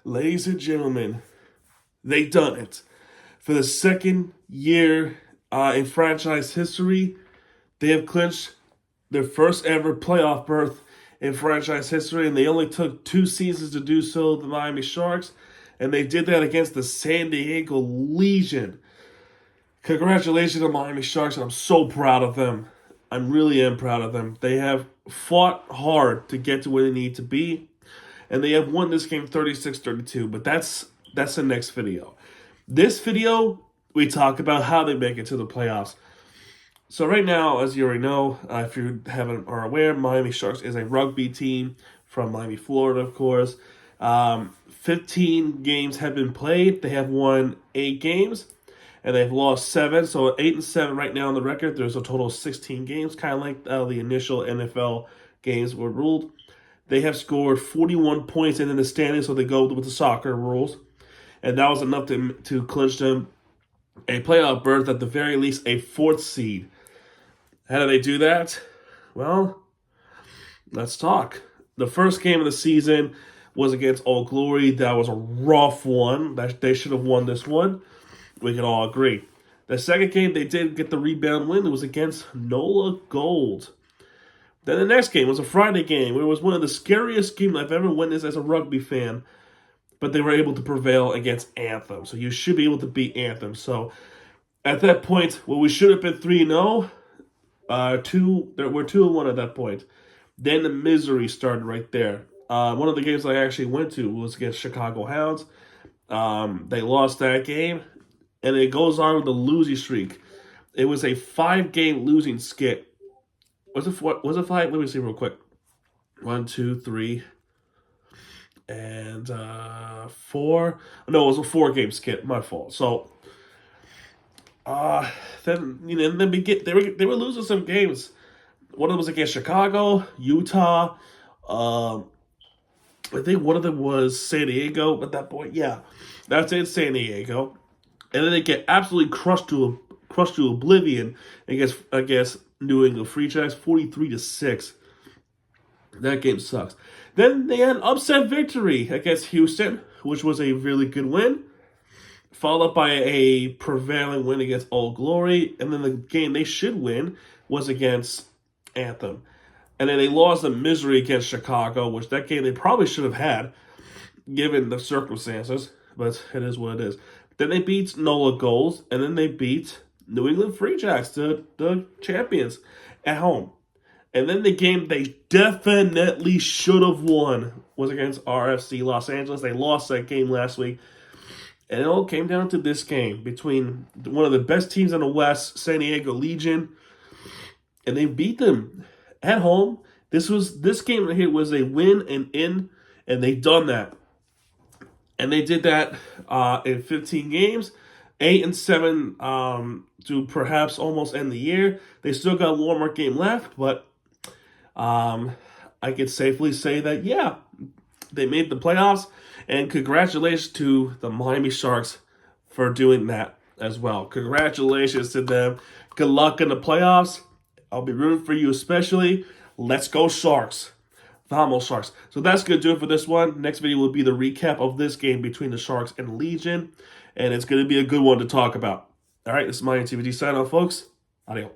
Ladies and gentlemen, they done it. For the second year in franchise history, they have clinched their first ever playoff berth in franchise history, and they only took 2 seasons to do so, the Miami Sharks, and they did that against the San Diego Legion. Congratulations to Miami Sharks, and I'm so proud of them. I really am proud of them. They have fought hard to get to where they need to be, and they have won this game 36-32, but that's the next video. This video, we talk about how they make it to the playoffs. So right now, as you already know, if you haven't are aware, Miami Sharks is a rugby team from Miami, Florida, of course. 15 games have been played. They have won 8 games, and they've lost 7. So 8-7 right now on the record. There's a total of 16 games, kind of like the initial NFL games were ruled. They have scored 41 points in the standings, so they go with the soccer rules. And that was enough to clinch them a playoff berth, at the very least a 4th seed. How do they do that? Well, let's talk. The first game of the season was against Old Glory. That was a rough one. They should have won this one. We can all agree. The second game, they did get the rebound win. It was against NOLA Gold. Then the next game was a Friday game. It was one of the scariest games I've ever witnessed as a rugby fan. But they were able to prevail against Anthem. So you should be able to beat Anthem. So at that point, well, we should have been 3-0. We're 2-1 at that point. Then the misery started right there. One of the games I actually went to was against Chicago Hounds. They lost that game. And it goes on with the losing streak. It was a 5-game losing skit. Was it 5? Let me see real quick. 1, 2, 3... and 4. No, it was a 4-game skit. My fault. So, then they were losing some games. One of them was against Chicago, Utah. I think one of them was San Diego at that point. Yeah, that's in San Diego, and then they get absolutely crushed to oblivion against New England Free Jacks, 43-6. That game sucks. Then they had an upset victory against Houston, which was a really good win, followed by a prevailing win against Old Glory. And then the game they should win was against Anthem. And then they lost the misery against Chicago, which that game they probably should have had, given the circumstances. But it is what it is. Then they beat NOLA Gold, and then they beat New England Free Jacks, the champions, at home. And then the game they definitely should have won was against RFC Los Angeles. They lost that game last week. And it all came down to this game between one of the best teams in the West, San Diego Legion. And they beat them at home. This game right here was a win and in, and they done that. And they did that in 15 games. 8-7 to perhaps almost end the year. They still got one more game left, but I could safely say that, yeah, they made the playoffs, and congratulations to the Miami Sharks for doing that as well. Congratulations to them. Good luck in the playoffs. I'll be rooting for you especially. Let's go Sharks. Vamos Sharks. So that's going to do it for this one. Next video will be the recap of this game between the Sharks and Legion, and it's going to be a good one to talk about. All right, this is my TVD sign off, folks. Adios.